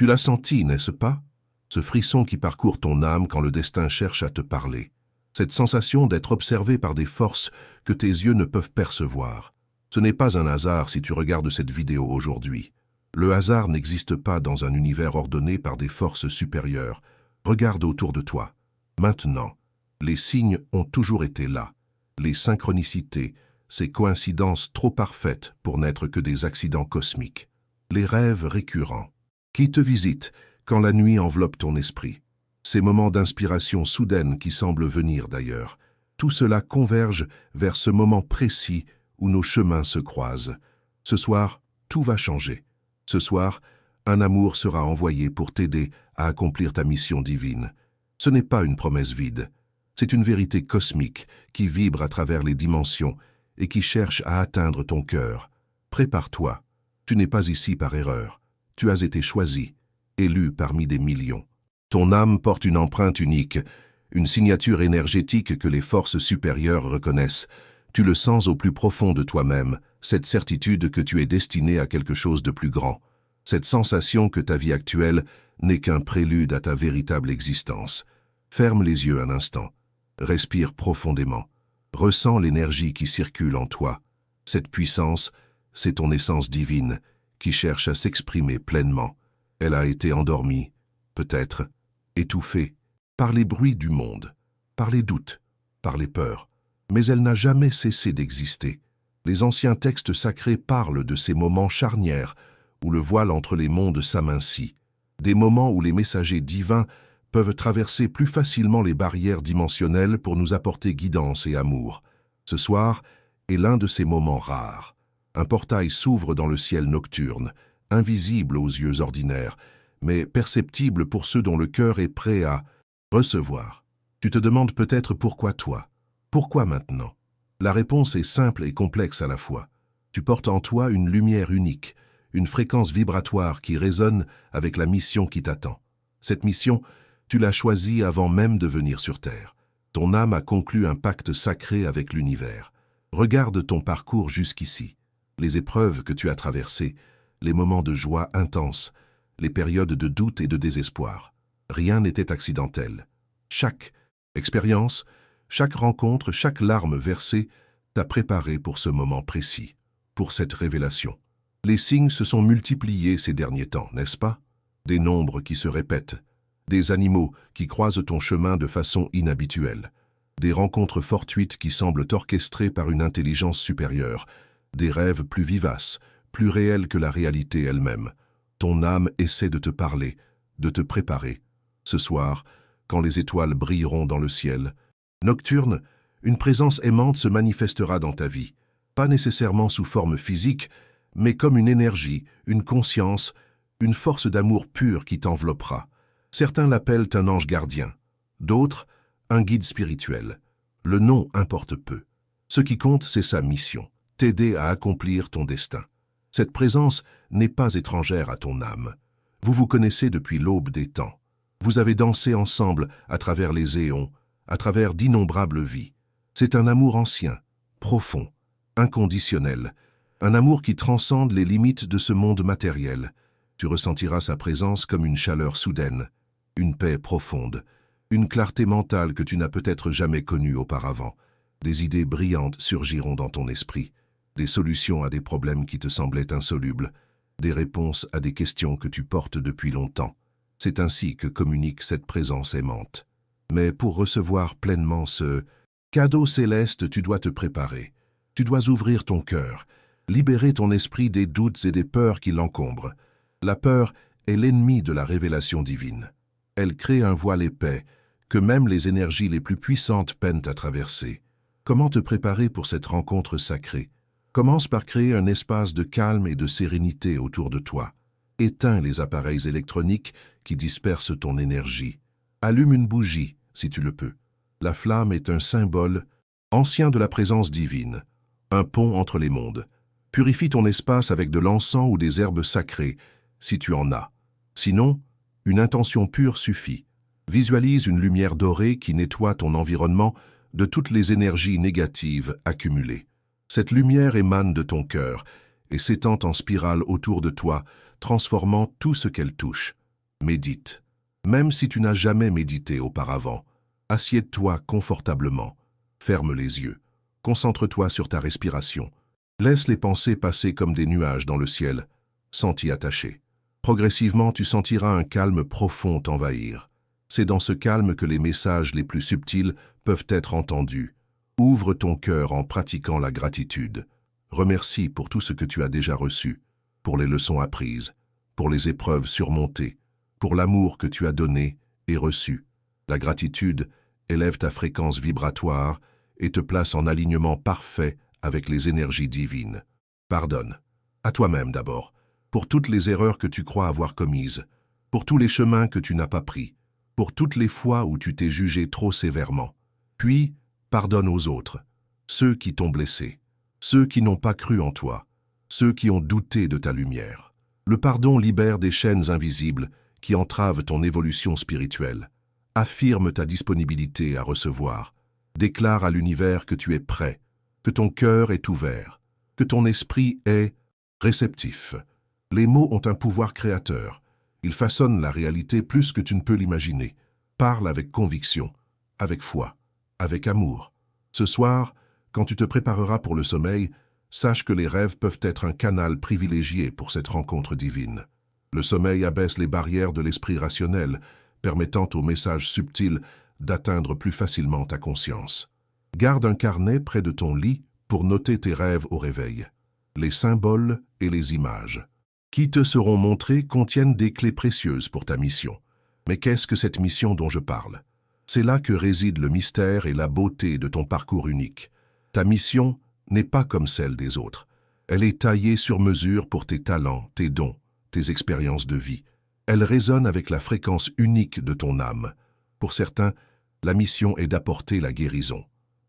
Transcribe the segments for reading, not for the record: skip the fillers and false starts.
Tu l'as senti, n'est-ce pas? Ce frisson qui parcourt ton âme quand le destin cherche à te parler. Cette sensation d'être observé par des forces que tes yeux ne peuvent percevoir. Ce n'est pas un hasard si tu regardes cette vidéo aujourd'hui. Le hasard n'existe pas dans un univers ordonné par des forces supérieures. Regarde autour de toi. Maintenant, les signes ont toujours été là. Les synchronicités, ces coïncidences trop parfaites pour n'être que des accidents cosmiques. Les rêves récurrents, qui te visitent quand la nuit enveloppe ton esprit. Ces moments d'inspiration soudaine qui semblent venir d'ailleurs. Tout cela converge vers ce moment précis où nos chemins se croisent. Ce soir, tout va changer. Ce soir, un amour sera envoyé pour t'aider à accomplir ta mission divine. Ce n'est pas une promesse vide. C'est une vérité cosmique qui vibre à travers les dimensions et qui cherche à atteindre ton cœur. Prépare-toi. Tu n'es pas ici par erreur. Tu as été choisi, élu parmi des millions. Ton âme porte une empreinte unique, une signature énergétique que les forces supérieures reconnaissent. Tu le sens au plus profond de toi-même, cette certitude que tu es destiné à quelque chose de plus grand. Cette sensation que ta vie actuelle n'est qu'un prélude à ta véritable existence. Ferme les yeux un instant. Respire profondément. Ressens l'énergie qui circule en toi. Cette puissance, c'est ton essence divine qui cherche à s'exprimer pleinement. Elle a été endormie, peut-être, étouffée, par les bruits du monde, par les doutes, par les peurs. Mais elle n'a jamais cessé d'exister. Les anciens textes sacrés parlent de ces moments charnières où le voile entre les mondes s'amincit. Des moments où les messagers divins peuvent traverser plus facilement les barrières dimensionnelles pour nous apporter guidance et amour. Ce soir est l'un de ces moments rares. Un portail s'ouvre dans le ciel nocturne, invisible aux yeux ordinaires, mais perceptible pour ceux dont le cœur est prêt à recevoir. Tu te demandes peut-être pourquoi toi? Pourquoi maintenant? La réponse est simple et complexe à la fois. Tu portes en toi une lumière unique, une fréquence vibratoire qui résonne avec la mission qui t'attend. Cette mission, tu l'as choisie avant même de venir sur Terre. Ton âme a conclu un pacte sacré avec l'univers. Regarde ton parcours jusqu'ici, les épreuves que tu as traversées, les moments de joie intense, les périodes de doute et de désespoir. Rien n'était accidentel. Chaque expérience, chaque rencontre, chaque larme versée t'a préparé pour ce moment précis, pour cette révélation. Les signes se sont multipliés ces derniers temps, n'est-ce pas? Des nombres qui se répètent, des animaux qui croisent ton chemin de façon inhabituelle, des rencontres fortuites qui semblent orchestrées par une intelligence supérieure, des rêves plus vivaces, plus réels que la réalité elle-même. Ton âme essaie de te parler, de te préparer. Ce soir, quand les étoiles brilleront dans le ciel, nocturne, une présence aimante se manifestera dans ta vie, pas nécessairement sous forme physique, mais comme une énergie, une conscience, une force d'amour pur qui t'enveloppera. Certains l'appellent un ange gardien, d'autres, un guide spirituel. Le nom importe peu. Ce qui compte, c'est sa mission, t'aider à accomplir ton destin. Cette présence n'est pas étrangère à ton âme. Vous vous connaissez depuis l'aube des temps. Vous avez dansé ensemble à travers les éons, à travers d'innombrables vies. C'est un amour ancien, profond, inconditionnel, un amour qui transcende les limites de ce monde matériel. Tu ressentiras sa présence comme une chaleur soudaine, une paix profonde, une clarté mentale que tu n'as peut-être jamais connue auparavant. Des idées brillantes surgiront dans ton esprit, des solutions à des problèmes qui te semblaient insolubles, des réponses à des questions que tu portes depuis longtemps. C'est ainsi que communique cette présence aimante. Mais pour recevoir pleinement ce cadeau céleste, tu dois te préparer. Tu dois ouvrir ton cœur, libérer ton esprit des doutes et des peurs qui l'encombrent. La peur est l'ennemi de la révélation divine. Elle crée un voile épais que même les énergies les plus puissantes peinent à traverser. Comment te préparer pour cette rencontre sacrée? Commence par créer un espace de calme et de sérénité autour de toi. Éteins les appareils électroniques qui dispersent ton énergie. Allume une bougie, si tu le peux. La flamme est un symbole ancien de la présence divine, un pont entre les mondes. Purifie ton espace avec de l'encens ou des herbes sacrées, si tu en as. Sinon, une intention pure suffit. Visualise une lumière dorée qui nettoie ton environnement de toutes les énergies négatives accumulées. Cette lumière émane de ton cœur et s'étend en spirale autour de toi, transformant tout ce qu'elle touche. Médite. Même si tu n'as jamais médité auparavant, assieds-toi confortablement. Ferme les yeux. Concentre-toi sur ta respiration. Laisse les pensées passer comme des nuages dans le ciel, sans t'y attacher. Progressivement, tu sentiras un calme profond t'envahir. C'est dans ce calme que les messages les plus subtils peuvent être entendus. Ouvre ton cœur en pratiquant la gratitude. Remercie pour tout ce que tu as déjà reçu, pour les leçons apprises, pour les épreuves surmontées, pour l'amour que tu as donné et reçu. La gratitude élève ta fréquence vibratoire et te place en alignement parfait avec les énergies divines. Pardonne, à toi-même d'abord, pour toutes les erreurs que tu crois avoir commises, pour tous les chemins que tu n'as pas pris, pour toutes les fois où tu t'es jugé trop sévèrement. Puis, pardonne aux autres, ceux qui t'ont blessé, ceux qui n'ont pas cru en toi, ceux qui ont douté de ta lumière. Le pardon libère des chaînes invisibles qui entravent ton évolution spirituelle. Affirme ta disponibilité à recevoir. Déclare à l'univers que tu es prêt, que ton cœur est ouvert, que ton esprit est réceptif. Les mots ont un pouvoir créateur. Ils façonnent la réalité plus que tu ne peux l'imaginer. Parle avec conviction, avec foi, avec amour. Ce soir, quand tu te prépareras pour le sommeil, sache que les rêves peuvent être un canal privilégié pour cette rencontre divine. Le sommeil abaisse les barrières de l'esprit rationnel, permettant aux messages subtils d'atteindre plus facilement ta conscience. Garde un carnet près de ton lit pour noter tes rêves au réveil. Les symboles et les images qui te seront montrés contiennent des clés précieuses pour ta mission. Mais qu'est-ce que cette mission dont je parle? C'est là que réside le mystère et la beauté de ton parcours unique. Ta mission n'est pas comme celle des autres. Elle est taillée sur mesure pour tes talents, tes dons, tes expériences de vie. Elle résonne avec la fréquence unique de ton âme. Pour certains, la mission est d'apporter la guérison,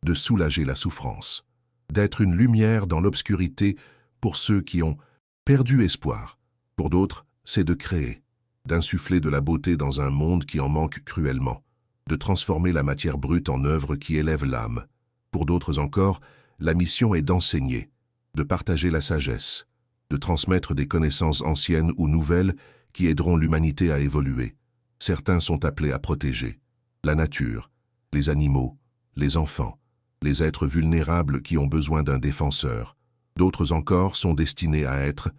de soulager la souffrance, d'être une lumière dans l'obscurité pour ceux qui ont perdu espoir. Pour d'autres, c'est de créer, d'insuffler de la beauté dans un monde qui en manque cruellement, de transformer la matière brute en œuvre qui élève l'âme. Pour d'autres encore, la mission est d'enseigner, de partager la sagesse, de transmettre des connaissances anciennes ou nouvelles qui aideront l'humanité à évoluer. Certains sont appelés à protéger la nature, les animaux, les enfants, les êtres vulnérables qui ont besoin d'un défenseur. D'autres encore sont destinés à être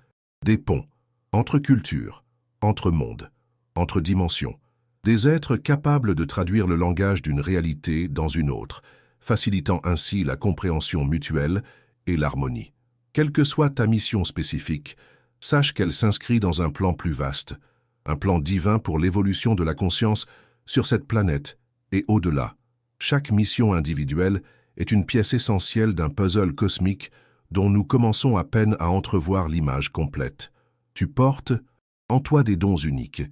des ponts entre cultures, entre mondes, entre dimensions, des êtres capables de traduire le langage d'une réalité dans une autre, facilitant ainsi la compréhension mutuelle et l'harmonie. Quelle que soit ta mission spécifique, sache qu'elle s'inscrit dans un plan plus vaste, un plan divin pour l'évolution de la conscience sur cette planète et au-delà. Chaque mission individuelle est une pièce essentielle d'un puzzle cosmique dont nous commençons à peine à entrevoir l'image complète. Tu portes en toi des dons uniques,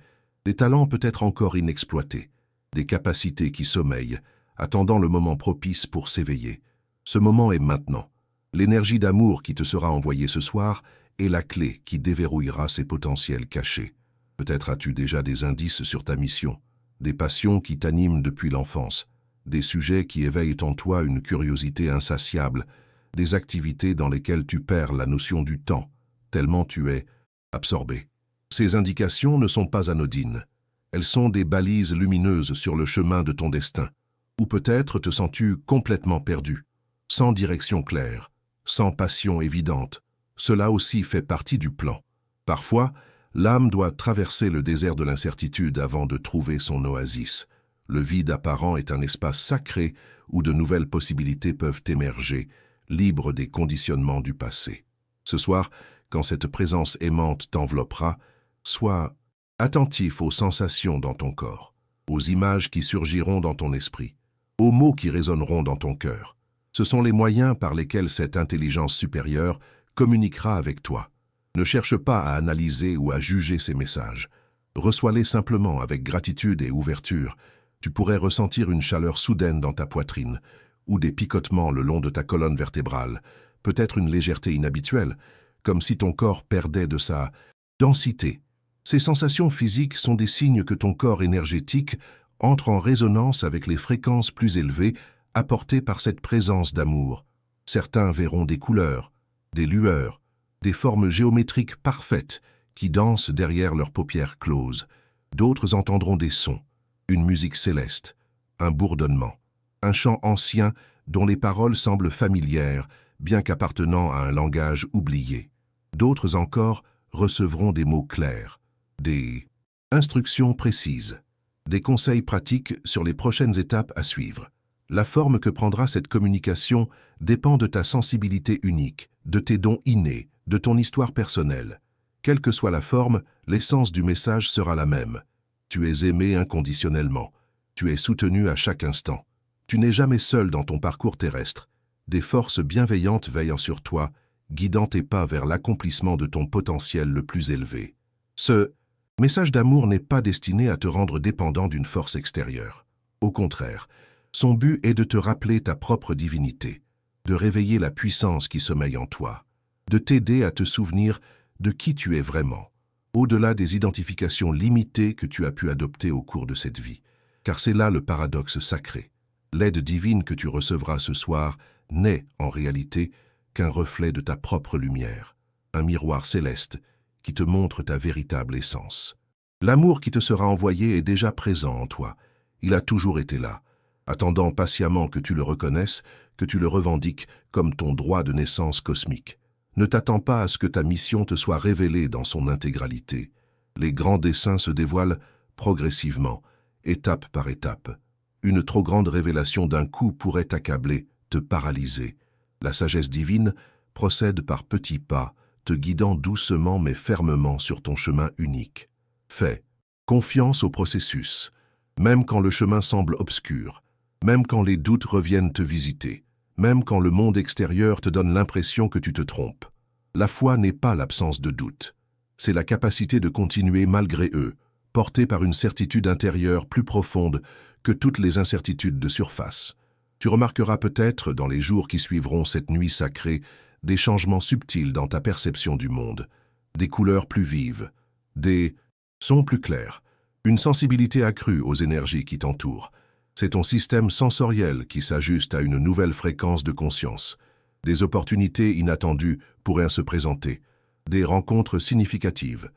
des talents peut-être encore inexploités, des capacités qui sommeillent, attendant le moment propice pour s'éveiller. Ce moment est maintenant. L'énergie d'amour qui te sera envoyée ce soir est la clé qui déverrouillera ces potentiels cachés. Peut-être as-tu déjà des indices sur ta mission, des passions qui t'animent depuis l'enfance, des sujets qui éveillent en toi une curiosité insatiable, des activités dans lesquelles tu perds la notion du temps, tellement tu es absorbé. Ces indications ne sont pas anodines. Elles sont des balises lumineuses sur le chemin de ton destin. Ou peut-être te sens-tu complètement perdu, sans direction claire, sans passion évidente. Cela aussi fait partie du plan. Parfois, l'âme doit traverser le désert de l'incertitude avant de trouver son oasis. Le vide apparent est un espace sacré où de nouvelles possibilités peuvent émerger, libres des conditionnements du passé. Ce soir, quand cette présence aimante t'enveloppera, sois attentif aux sensations dans ton corps, aux images qui surgiront dans ton esprit, aux mots qui résonneront dans ton cœur. Ce sont les moyens par lesquels cette intelligence supérieure communiquera avec toi. Ne cherche pas à analyser ou à juger ces messages. Reçois-les simplement avec gratitude et ouverture. Tu pourrais ressentir une chaleur soudaine dans ta poitrine, ou des picotements le long de ta colonne vertébrale, peut-être une légèreté inhabituelle, comme si ton corps perdait de sa densité. Ces sensations physiques sont des signes que ton corps énergétique entre en résonance avec les fréquences plus élevées apportées par cette présence d'amour. Certains verront des couleurs, des lueurs, des formes géométriques parfaites qui dansent derrière leurs paupières closes. D'autres entendront des sons, une musique céleste, un bourdonnement, un chant ancien dont les paroles semblent familières, bien qu'appartenant à un langage oublié. D'autres encore recevront des mots clairs, des instructions précises, des conseils pratiques sur les prochaines étapes à suivre. La forme que prendra cette communication dépend de ta sensibilité unique, de tes dons innés, de ton histoire personnelle. Quelle que soit la forme, l'essence du message sera la même. Tu es aimé inconditionnellement. Tu es soutenu à chaque instant. Tu n'es jamais seul dans ton parcours terrestre. Des forces bienveillantes veillant sur toi, guidant tes pas vers l'accomplissement de ton potentiel le plus élevé. Ce message d'amour n'est pas destiné à te rendre dépendant d'une force extérieure. Au contraire, son but est de te rappeler ta propre divinité, de réveiller la puissance qui sommeille en toi, de t'aider à te souvenir de qui tu es vraiment, au-delà des identifications limitées que tu as pu adopter au cours de cette vie. Car c'est là le paradoxe sacré. L'aide divine que tu recevras ce soir n'est, en réalité, qu'un reflet de ta propre lumière, un miroir céleste qui te montre ta véritable essence. L'amour qui te sera envoyé est déjà présent en toi. Il a toujours été là, attendant patiemment que tu le reconnaisses, que tu le revendiques comme ton droit de naissance cosmique. Ne t'attends pas à ce que ta mission te soit révélée dans son intégralité. Les grands desseins se dévoilent progressivement, étape par étape. Une trop grande révélation d'un coup pourrait t'accabler, te paralyser. La sagesse divine procède par petits pas, te guidant doucement mais fermement sur ton chemin unique. Fais confiance au processus, même quand le chemin semble obscur, même quand les doutes reviennent te visiter, même quand le monde extérieur te donne l'impression que tu te trompes. La foi n'est pas l'absence de doute, c'est la capacité de continuer malgré eux, porté par une certitude intérieure plus profonde que toutes les incertitudes de surface. Tu remarqueras peut-être, dans les jours qui suivront cette nuit sacrée, des changements subtils dans ta perception du monde, des couleurs plus vives, des sons plus clairs, une sensibilité accrue aux énergies qui t'entourent. C'est ton système sensoriel qui s'ajuste à une nouvelle fréquence de conscience. Des opportunités inattendues pourraient se présenter, des rencontres significatives,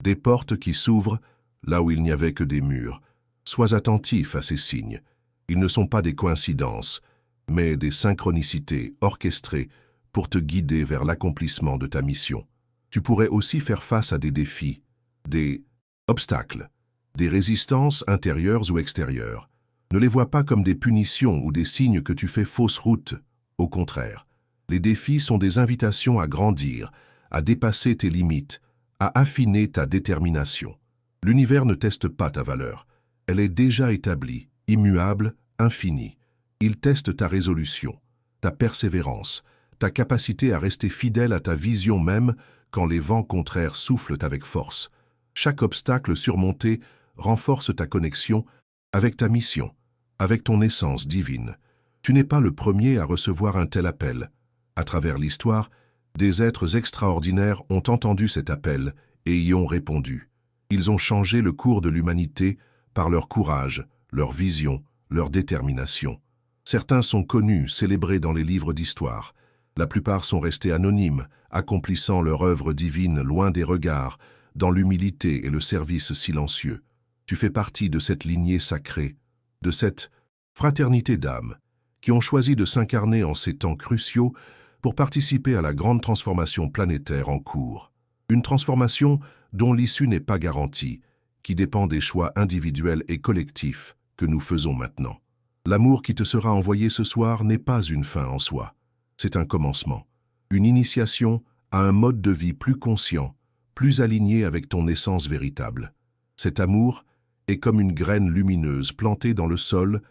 des portes qui s'ouvrent là où il n'y avait que des murs. Sois attentif à ces signes. Ils ne sont pas des coïncidences, mais des synchronicités orchestrées pour te guider vers l'accomplissement de ta mission. Tu pourrais aussi faire face à des défis, des obstacles, des résistances intérieures ou extérieures. Ne les vois pas comme des punitions ou des signes que tu fais fausse route. Au contraire, les défis sont des invitations à grandir, à dépasser tes limites, à affiner ta détermination. L'univers ne teste pas ta valeur. Elle est déjà établie, immuable, infinie. Il teste ta résolution, ta persévérance, ta capacité à rester fidèle à ta vision même quand les vents contraires soufflent avec force. Chaque obstacle surmonté renforce ta connexion avec ta mission, avec ton essence divine. Tu n'es pas le premier à recevoir un tel appel. À travers l'histoire, des êtres extraordinaires ont entendu cet appel et y ont répondu. Ils ont changé le cours de l'humanité par leur courage, leur vision, leur détermination. Certains sont connus, célébrés dans les livres d'histoire. La plupart sont restés anonymes, accomplissant leur œuvre divine loin des regards, dans l'humilité et le service silencieux. Tu fais partie de cette lignée sacrée, de cette fraternité d'âmes, qui ont choisi de s'incarner en ces temps cruciaux pour participer à la grande transformation planétaire en cours. Une transformation dont l'issue n'est pas garantie, qui dépend des choix individuels et collectifs que nous faisons maintenant. L'amour qui te sera envoyé ce soir n'est pas une fin en soi. C'est un commencement, une initiation à un mode de vie plus conscient, plus aligné avec ton essence véritable. Cet amour est comme une graine lumineuse plantée dans le sol,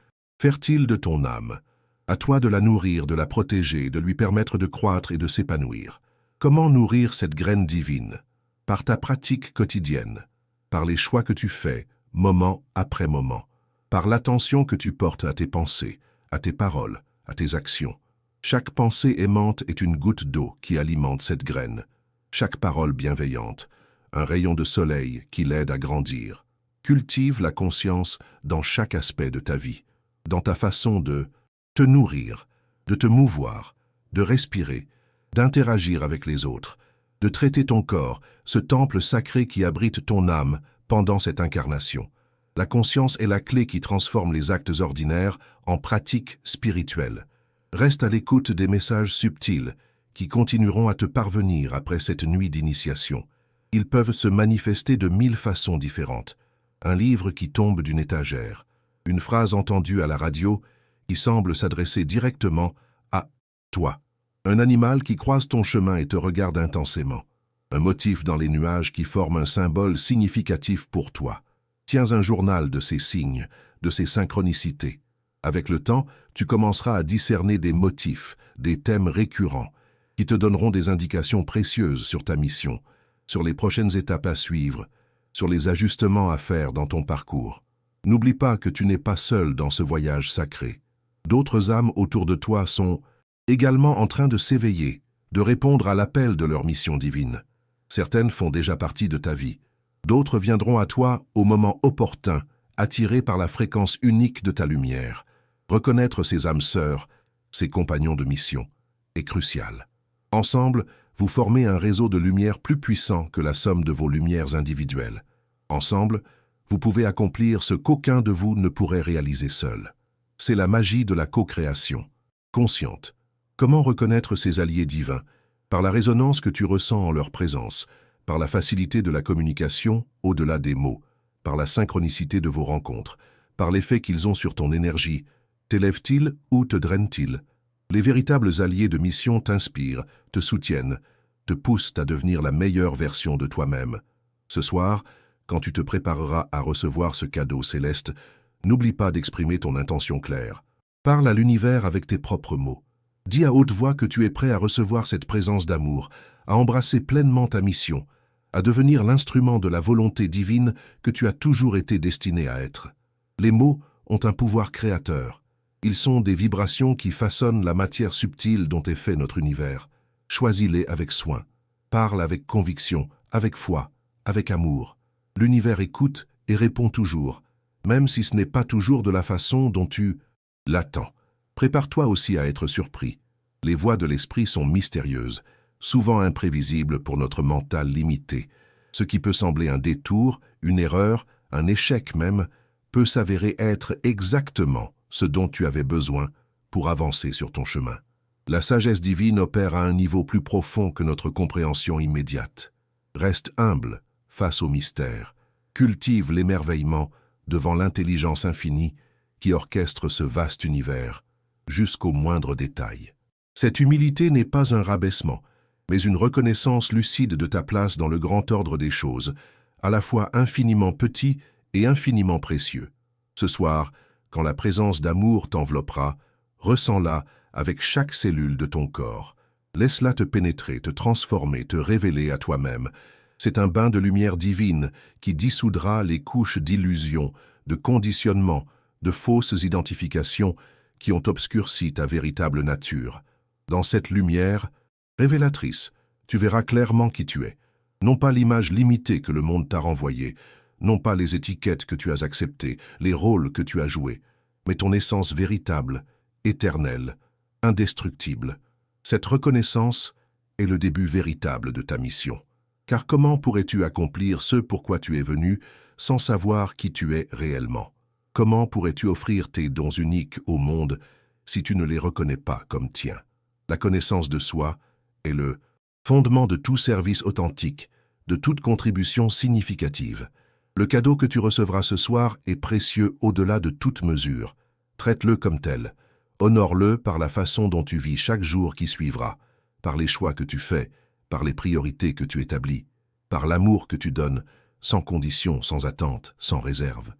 fertile de ton âme. À toi de la nourrir, de la protéger, de lui permettre de croître et de s'épanouir. Comment nourrir cette graine divine? Par ta pratique quotidienne, par les choix que tu fais, moment après moment, par l'attention que tu portes à tes pensées, à tes paroles, à tes actions. Chaque pensée aimante est une goutte d'eau qui alimente cette graine. Chaque parole bienveillante, un rayon de soleil qui l'aide à grandir. Cultive la conscience dans chaque aspect de ta vie, dans ta façon de te nourrir, de te mouvoir, de respirer, d'interagir avec les autres, de traiter ton corps, ce temple sacré qui abrite ton âme, pendant cette incarnation. La conscience est la clé qui transforme les actes ordinaires en pratiques spirituelles. Reste à l'écoute des messages subtils qui continueront à te parvenir après cette nuit d'initiation. Ils peuvent se manifester de 1000 façons différentes. Un livre qui tombe d'une étagère, une phrase entendue à la radio qui semble s'adresser directement à toi, un animal qui croise ton chemin et te regarde intensément, un motif dans les nuages qui forme un symbole significatif pour toi. Tiens un journal de ces signes, de ces synchronicités. Avec le temps, tu commenceras à discerner des motifs, des thèmes récurrents, qui te donneront des indications précieuses sur ta mission, sur les prochaines étapes à suivre, sur les ajustements à faire dans ton parcours. N'oublie pas que tu n'es pas seul dans ce voyage sacré. D'autres âmes autour de toi sont également en train de s'éveiller, de répondre à l'appel de leur mission divine. Certaines font déjà partie de ta vie. D'autres viendront à toi au moment opportun, attirés par la fréquence unique de ta lumière. Reconnaître ces âmes sœurs, ces compagnons de mission, est crucial. Ensemble, vous formez un réseau de lumière plus puissant que la somme de vos lumières individuelles. Ensemble, vous pouvez accomplir ce qu'aucun de vous ne pourrait réaliser seul. C'est la magie de la co-création. Consciente. Comment reconnaître ces alliés divins? Par la résonance que tu ressens en leur présence, par la facilité de la communication au-delà des mots, par la synchronicité de vos rencontres, par l'effet qu'ils ont sur ton énergie. T'élèvent-ils ou te drainent-ils? Les véritables alliés de mission t'inspirent, te soutiennent, te poussent à devenir la meilleure version de toi-même. Ce soir, quand tu te prépareras à recevoir ce cadeau céleste, n'oublie pas d'exprimer ton intention claire. Parle à l'univers avec tes propres mots. Dis à haute voix que tu es prêt à recevoir cette présence d'amour, à embrasser pleinement ta mission, à devenir l'instrument de la volonté divine que tu as toujours été destiné à être. Les mots ont un pouvoir créateur. Ils sont des vibrations qui façonnent la matière subtile dont est fait notre univers. Choisis-les avec soin. Parle avec conviction, avec foi, avec amour. L'univers écoute et répond toujours, même si ce n'est pas toujours de la façon dont tu l'attends. Prépare-toi aussi à être surpris. Les voies de l'esprit sont mystérieuses, souvent imprévisibles pour notre mental limité. Ce qui peut sembler un détour, une erreur, un échec même, peut s'avérer être exactement ce dont tu avais besoin pour avancer sur ton chemin. La sagesse divine opère à un niveau plus profond que notre compréhension immédiate. Reste humble face au mystère. Cultive l'émerveillement devant l'intelligence infinie qui orchestre ce vaste univers, jusqu'au moindre détail. Cette humilité n'est pas un rabaissement, mais une reconnaissance lucide de ta place dans le grand ordre des choses, à la fois infiniment petit et infiniment précieux. Ce soir, quand la présence d'amour t'enveloppera, ressens-la avec chaque cellule de ton corps. Laisse-la te pénétrer, te transformer, te révéler à toi-même. C'est un bain de lumière divine qui dissoudra les couches d'illusions, de conditionnements, de fausses identifications qui ont obscurci ta véritable nature. Dans cette lumière révélatrice, tu verras clairement qui tu es. Non pas l'image limitée que le monde t'a renvoyée, non pas les étiquettes que tu as acceptées, les rôles que tu as joués, mais ton essence véritable, éternelle, indestructible. Cette reconnaissance est le début véritable de ta mission. Car comment pourrais-tu accomplir ce pourquoi tu es venu sans savoir qui tu es réellement? Comment pourrais-tu offrir tes dons uniques au monde si tu ne les reconnais pas comme tiens? La connaissance de soi est le fondement de tout service authentique, de toute contribution significative. Le cadeau que tu recevras ce soir est précieux au-delà de toute mesure. Traite-le comme tel. Honore-le par la façon dont tu vis chaque jour qui suivra, par les choix que tu fais, par les priorités que tu établis, par l'amour que tu donnes, sans condition, sans attente, sans réserve.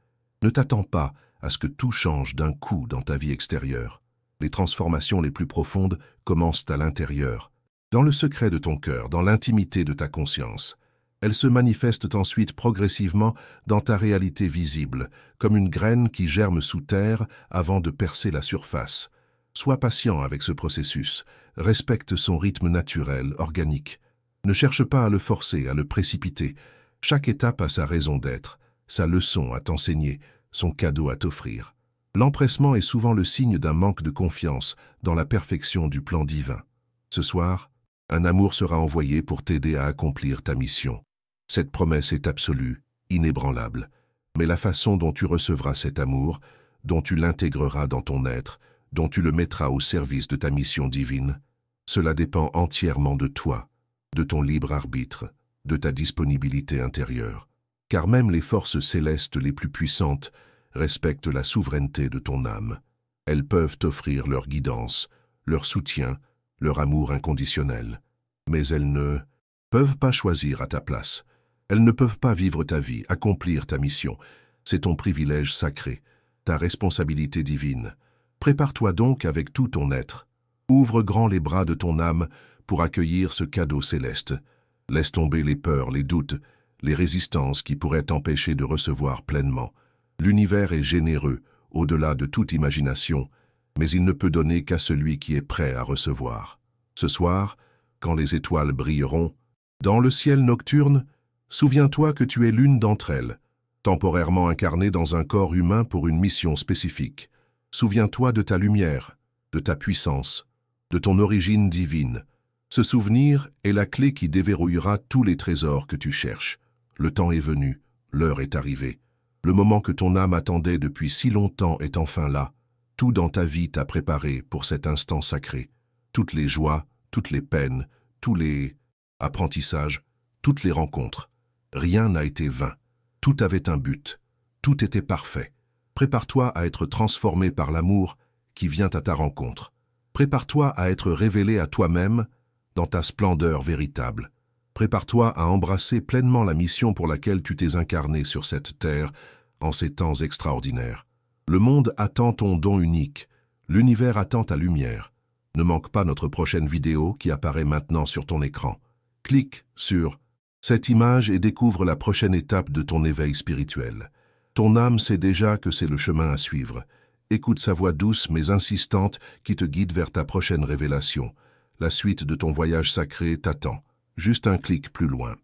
Ne t'attends pas à ce que tout change d'un coup dans ta vie extérieure. Les transformations les plus profondes commencent à l'intérieur, dans le secret de ton cœur, dans l'intimité de ta conscience. Elles se manifestent ensuite progressivement dans ta réalité visible, comme une graine qui germe sous terre avant de percer la surface. Sois patient avec ce processus, respecte son rythme naturel, organique. Ne cherche pas à le forcer, à le précipiter. Chaque étape a sa raison d'être, sa leçon à t'enseigner, son cadeau à t'offrir. L'empressement est souvent le signe d'un manque de confiance dans la perfection du plan divin. Ce soir, un amour sera envoyé pour t'aider à accomplir ta mission. Cette promesse est absolue, inébranlable. Mais la façon dont tu recevras cet amour, dont tu l'intégreras dans ton être, dont tu le mettras au service de ta mission divine, cela dépend entièrement de toi, de ton libre arbitre, de ta disponibilité intérieure. Car même les forces célestes les plus puissantes respectent la souveraineté de ton âme. Elles peuvent t'offrir leur guidance, leur soutien, leur amour inconditionnel. Mais elles ne peuvent pas choisir à ta place. Elles ne peuvent pas vivre ta vie, accomplir ta mission. C'est ton privilège sacré, ta responsabilité divine. Prépare-toi donc avec tout ton être. Ouvre grand les bras de ton âme pour accueillir ce cadeau céleste. Laisse tomber les peurs, les doutes, les résistances qui pourraient t'empêcher de recevoir pleinement. L'univers est généreux, au-delà de toute imagination, mais il ne peut donner qu'à celui qui est prêt à recevoir. Ce soir, quand les étoiles brilleront, dans le ciel nocturne, souviens-toi que tu es l'une d'entre elles, temporairement incarnée dans un corps humain pour une mission spécifique. Souviens-toi de ta lumière, de ta puissance, de ton origine divine. Ce souvenir est la clé qui déverrouillera tous les trésors que tu cherches. Le temps est venu, l'heure est arrivée. Le moment que ton âme attendait depuis si longtemps est enfin là. Tout dans ta vie t'a préparé pour cet instant sacré. Toutes les joies, toutes les peines, tous les apprentissages, toutes les rencontres. Rien n'a été vain. Tout avait un but. Tout était parfait. Prépare-toi à être transformé par l'amour qui vient à ta rencontre. Prépare-toi à être révélé à toi-même dans ta splendeur véritable. Prépare-toi à embrasser pleinement la mission pour laquelle tu t'es incarné sur cette terre en ces temps extraordinaires. Le monde attend ton don unique. L'univers attend ta lumière. Ne manque pas notre prochaine vidéo qui apparaît maintenant sur ton écran. Clique sur cette image et découvre la prochaine étape de ton éveil spirituel. Ton âme sait déjà que c'est le chemin à suivre. Écoute sa voix douce mais insistante qui te guide vers ta prochaine révélation. La suite de ton voyage sacré t'attend. Juste un clic plus loin.